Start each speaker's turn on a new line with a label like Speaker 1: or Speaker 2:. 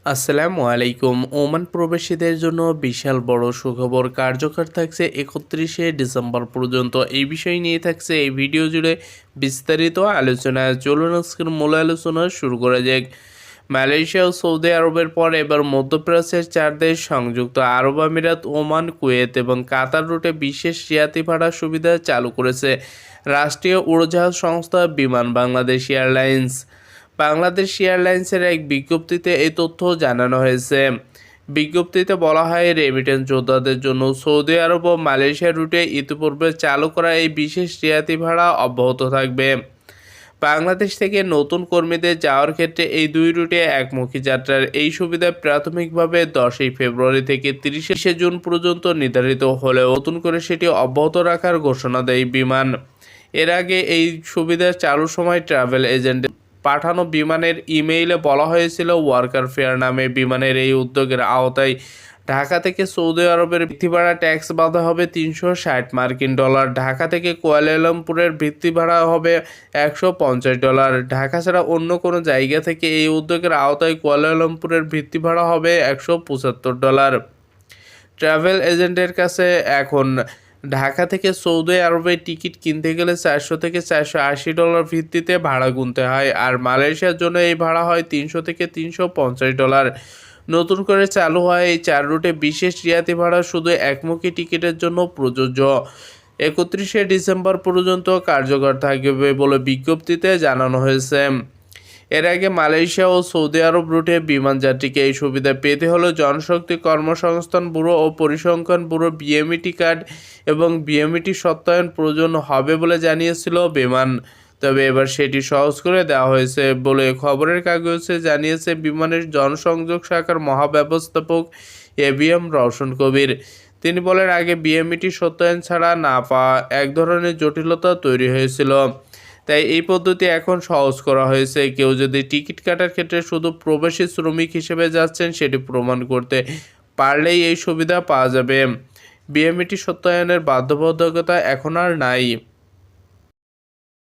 Speaker 1: আসসালামু আলাইকুম। ওমান প্রবাসীদের জন্য বিশাল বড় সুখবর কার্যকর থাকছে 31শে ডিসেম্বর পর্যন্ত। এই বিষয় নিয়ে থাকছে এই ভিডিও জুড়ে বিস্তারিত আলোচনা। চলুন আজকের মূল আলোচনা শুরু করা যাক। মালয়েশিয়া ও সৌদি আরবের পর এবার মধ্যপ্রাচ্যের 4 দেশ সংযুক্ত আরব আমিরাত, ওমান, কুয়েত এবং কাতার রুটে বিশেষ রিয়াতি ভাড়া সুবিধা চালু করেছে রাষ্ট্রীয় উড়োজাহাজ সংস্থা বিমান বাংলাদেশ এয়ারলাইন্স। বাংলাদেশ এয়ারলাইন্সের এক বিজ্ঞপ্তিতে এই তথ্য জানানো হয়েছে। বিজ্ঞপ্তিতে বলা হয়, রেমিটেন্স যোদ্ধাদের জন্য সৌদি আরব ও মালয়েশিয়া রুটে ইতিপূর্বে চালু করা এই বিশেষ রিয়াতি ভাড়া অব্যাহত থাকবে। বাংলাদেশ থেকে নতুন কর্মীদের যাওয়ার ক্ষেত্রে এই দুই রুটে একমুখী যাত্রার এই সুবিধা প্রাথমিকভাবে 10ই ফেব্রুয়ারি থেকে 30শে জুন পর্যন্ত নির্ধারিত হলেও নতুন করে সেটি অব্যাহত রাখার ঘোষণা দেয় বিমান। এর আগে এই সুবিধা চালুর সময় ট্রাভেল এজেন্ট পাঠানো বিমানের ইমেইলে বলা হয়েছিল, ওয়ার্কার ফেয়ার নামে বিমানের এই উদ্যোগের আওতায় ঢাকা থেকে সৌদি আরবের ভিত্তি ভাড়া ট্যাক্স বাধা হবে $360। ঢাকা থেকে কুয়ালালামপুরের ভিত্তি ভাড়া হবে $150। ঢাকা ছাড়া অন্য কোনো জায়গা থেকে এই উদ্যোগের আওতায় কুয়ালালামপুরের ভিত্তি ভাড়া হবে $175। ট্রাভেল এজেন্টের কাছে এখন ঢাকা থেকে সৌদি আরবে টিকিট কিনতে গেলে $400 থেকে $480 ভিত্তিতে ভাড়া গুনতে হয়, আর মালয়েশিয়ার জন্য এই ভাড়া হয় $300 থেকে $350। নতুন করে চালু হয় এই 4 রুটে বিশেষ রিয়াতি ভাড়া শুধু একমুখী টিকিটের জন্য প্রযোজ্য। 31শে ডিসেম্বর পর্যন্ত কার্যকর থাকবে বলে বিজ্ঞপ্তিতে জানানো হয়েছে। এর আগে মালয়েশিয়া ও সৌদি আরব রুটে বিমান যাত্রীকে এই সুবিধা পেতে হলে জনশক্তি কর্মসংস্থান ব্যুরো ও পরিসংখ্যান ব্যুরো বিএমইটি কার্ড এবং বিএমইটি সত্যায়ন প্রয়োজন হবে বলে জানিয়েছিল বিমান। তবে এবার সেটি সহজ করে দেওয়া হয়েছে বলে খবরের কাগজে জানিয়েছে বিমানের জনসংযোগ শাখার মহাব্যবস্থাপক এবিএম রওশন কবির। তিনি বলেন, আগে বিএমইটি সত্যায়ন ছাড়া না পাওয়া এক ধরনের জটিলতা তৈরি হয়েছিল, তাই এই পদ্ধতি এখন সহজ করা হয়েছে। কেউ যদি টিকিট কাটার ক্ষেত্রে শুধু প্রবাসী শ্রমিক হিসেবে যাচ্ছেন সেটি প্রমাণ করতে পারলেই এই সুবিধা পাওয়া যাবে। বিএমইটি সত্যায়নের বাধ্যবাধকতা এখন আর নাই।